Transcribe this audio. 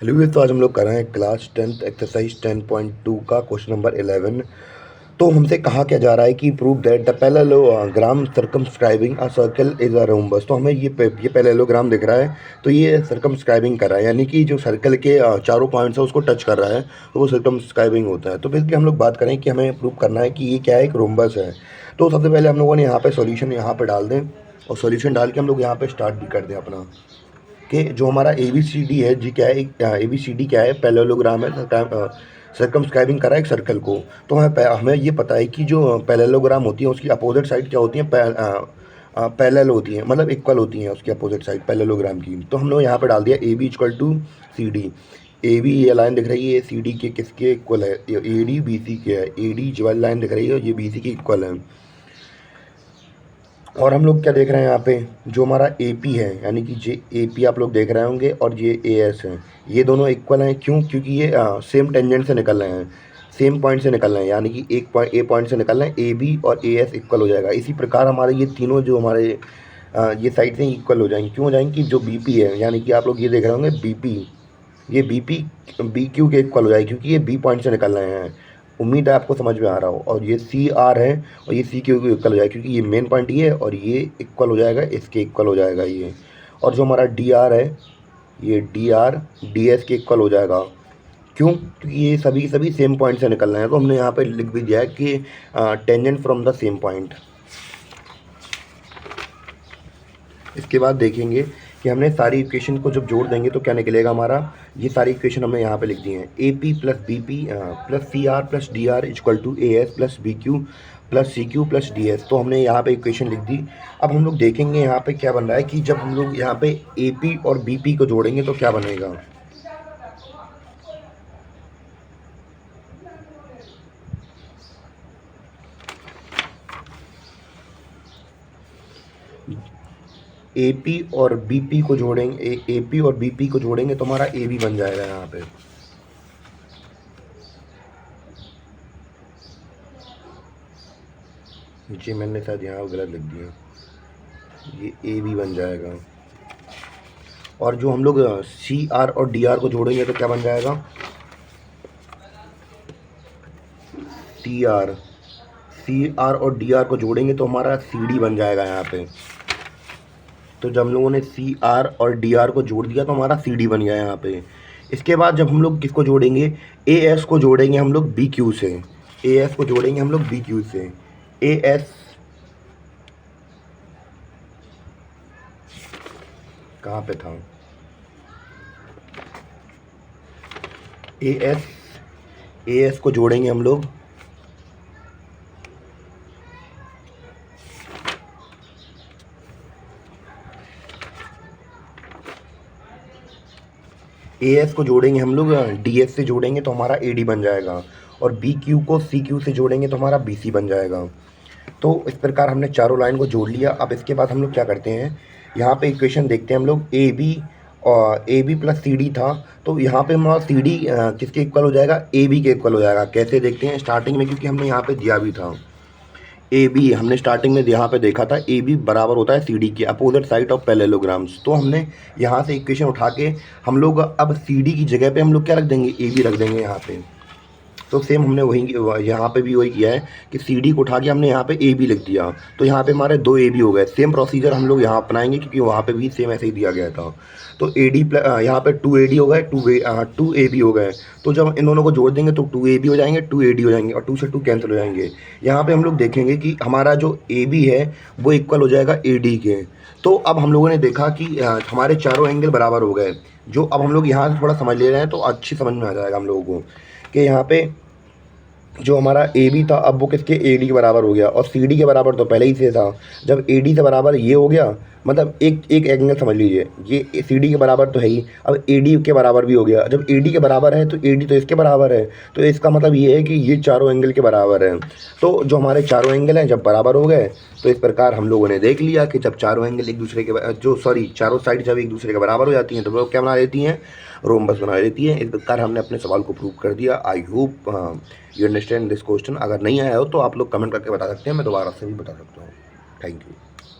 Hello viewers, तो आज हम लोग कर रहे हैं क्लास 10th एक्सरसाइज 10.2 का क्वेश्चन नंबर 11। तो हमसे कहा क्या जा रहा है कि prove that the parallelogram circumscribing a circle is a rhombus. तो हमें ये पैरेललोग्राम दिख रहा है, तो ये सर्कमस्क्राइबिंग कर रहा है, यानी कि जो सर्कल के चारों पॉइंट्स है उसको टच कर रहा है, तो वो सर्कमस्क्राइबिंग होता है। तो बेसिकली हम लोग बात करें कि हमें प्रूव करना है कि ये क्या है, एक रोम्बस है। तो सबसे पहले हम लोगों ने यहाँ पे सॉल्यूशन यहाँ पे डाल दें, और सॉल्यूशन डाल के हम लोग यहाँ पे स्टार्ट भी कर दें अपना कि जो हमारा ए बी सी डी है जी, क्या है, ए बी सी डी क्या है, पैरेललोग्राम है, सर्कमस्क्राइबिंग करा है एक सर्कल को। तो हमें ये पता है कि जो पैरेललोग्राम होती है उसकी अपोजिट साइड क्या होती है, पैरेलल होती है, मतलब इक्वल होती हैं उसकी अपोजिट साइड पैरेललोग्राम की। तो हम लोग यहाँ पे डाल दिया A B equal to C D. A B ये लाइन दिख रही है सी डी के किसके इक्वल है, ए डी बी सी के है, ए डी जो वाली लाइन दिख रही है ये बी सी की इक्वल है। और हम लोग क्या देख रहे हैं यहाँ पे, जो हमारा ए पी है, यानी कि जे ए पी आप लोग देख रहे होंगे, और ये ए एस है, ये दोनों इक्वल हैं। क्यों? क्योंकि ये सेम टेंजेंट से निकल रहे हैं, सेम पॉइंट से निकल रहे हैं, यानी कि एक पॉइंट ए पॉइंट से निकल रहे हैं, ए बी और ए एस इक्वल हो जाएगा। इसी प्रकार हमारे ये तीनों जो हमारे ये साइड से इक्वल हो जाएंगे। क्यों हो जाएंगे? कि जो बी पी है, यानी कि आप लोग ये देख रहे होंगे बी पी, ये बी पी बी क्यू के इक्वल हो जाएगी, क्योंकि ये बी पॉइंट से निकल रहे हैं। उम्मीद है आपको समझ में आ रहा हो। और ये सी आर है, और ये सी क्यू के इक्वल हो जाएगा, क्योंकि ये मेन पॉइंट ये है, और ये इक्वल हो जाएगा, इसके इक्वल हो जाएगा ये। और जो हमारा डी आर है, ये डी आर डी एस के इक्वल हो जाएगा। क्यों? क्योंकि ये सभी सभी सेम पॉइंट से निकल रहे हैं। तो हमने यहाँ पे लिख भी दिया है कि tangent from the same point. इसके बाद देखेंगे कि हमने सारी इक्वेशन को जब जोड़ देंगे तो क्या निकलेगा हमारा। ये सारी इक्वेशन हमने यहाँ पे लिख दी हैं, A P plus B P plus C R plus D R equal to A S plus B Q plus C Q plus D S. तो हमने यहाँ पे इक्वेशन लिख दी। अब हम लोग देखेंगे यहाँ पे क्या बन रहा है कि जब हम लोग यहाँ पे ए पी और बी पी को जोड़ेंगे तो क्या बनेगा। ए पी और बी पी को जोड़ेंगे, ए पी और बी पी को जोड़ेंगे तो हमारा ए बी बन जाएगा यहाँ पे। जी मैंने शायद यहाँ गलत लिख दिया, ये ए बी बन जाएगा। और जो हम लोग सी आर और डी आर को जोड़ेंगे तो क्या बन जाएगा, सी आर और डी आर को जोड़ेंगे तो हमारा सी डी बन जाएगा यहाँ पे। तो जब हम लोगों ने सी आर और डी आर को जोड़ दिया तो हमारा सी डी बन गया यहाँ पे। इसके बाद जब हम लोग किसको जोड़ेंगे, ए एस को जोड़ेंगे हम लोग बी क्यू से, ए एस को जोड़ेंगे हम लोग बी क्यू से। ए एस कहाँ पे था, ए एस को जोड़ेंगे हम लोग ए एस को जोड़ेंगे हम लोग डी एस से जोड़ेंगे तो हमारा ए डी बन जाएगा। और बी क्यू को सी क्यू से जोड़ेंगे तो हमारा बी सी बन जाएगा। तो इस प्रकार हमने चारों लाइन को जोड़ लिया। अब इसके बाद हम लोग क्या करते हैं, यहाँ पे इक्वेशन देखते हैं हम लोग, ए बी और A B plus C D था, तो यहाँ पे हमारा सी डी किसके इक्वल हो जाएगा, ए बी के इक्वल हो जाएगा। कैसे देखते हैं, स्टार्टिंग में, क्योंकि हमने यहाँ पे दिया भी था ए बी, हमने स्टार्टिंग में यहाँ पे देखा था ए बी बराबर होता है सी डी के अपोजिट साइड ऑफ पैरेललोग्राम्स। तो हमने यहाँ से इक्वेशन उठा के हम लोग अब सी डी की जगह पे हम लोग क्या रख देंगे, ए बी रख देंगे यहाँ पे। तो सेम हमने वही यहाँ पे भी वही किया है कि सी डी को उठा के हमने यहाँ पे ए बी लिख दिया, तो यहाँ पे हमारे दो ए बी हो गए। सेम प्रोसीजर हम लोग यहाँ अपनाएंगे, क्योंकि वहाँ पे भी सेम ऐसे ही दिया गया था। तो ए डी यहाँ पे टू ए डी हो गए, टू ए बी हो गए। तो जब इन दोनों को जोड़ देंगे तो टू ए बी हो जाएंगे, टू ए डी हो जाएंगे, और टू से टू कैंसिल हो जाएंगे। यहाँ पे हम लोग देखेंगे कि हमारा जो ए बी है वो इक्वल हो जाएगा ए डी के। तो अब हम लोगों ने देखा कि हमारे चारों एंगल बराबर हो गए। जो अब हम लोग यहाँ से थोड़ा समझ ले रहे हैं तो अच्छी समझ में आ जाएगा हम लोगों को कि यहाँ पे जो हमारा ए बी था अब वो किसके, ए डी के बराबर हो गया। और सी डी के बराबर तो पहले ही से था। जब ए डी से बराबर ये हो गया, मतलब एक एक एंगल समझ लीजिए, ये सी डी के बराबर तो है ही, अब ए डी के बराबर भी हो गया। जब ए डी के बराबर है तो ए डी तो इसके बराबर है, तो इसका मतलब ये है कि ये चारों एंगल के बराबर है। तो जो हमारे चारों एंगल हैं जब बराबर हो गए, तो इस प्रकार हम लोगों ने देख लिया कि जब चारों एंगल एक दूसरे के चारों साइड जब एक दूसरे के बराबर हो जाती हैं तो वो क्या बना देती हैं, रोम्बस बना देती हैं। इस प्रकार हमने अपने सवाल को प्रूव कर दिया। I hope you understand this question. अगर नहीं आया हो तो आप लोग कमेंट करके बता सकते हैं, मैं दोबारा से भी बता सकता हूँ। Thank you.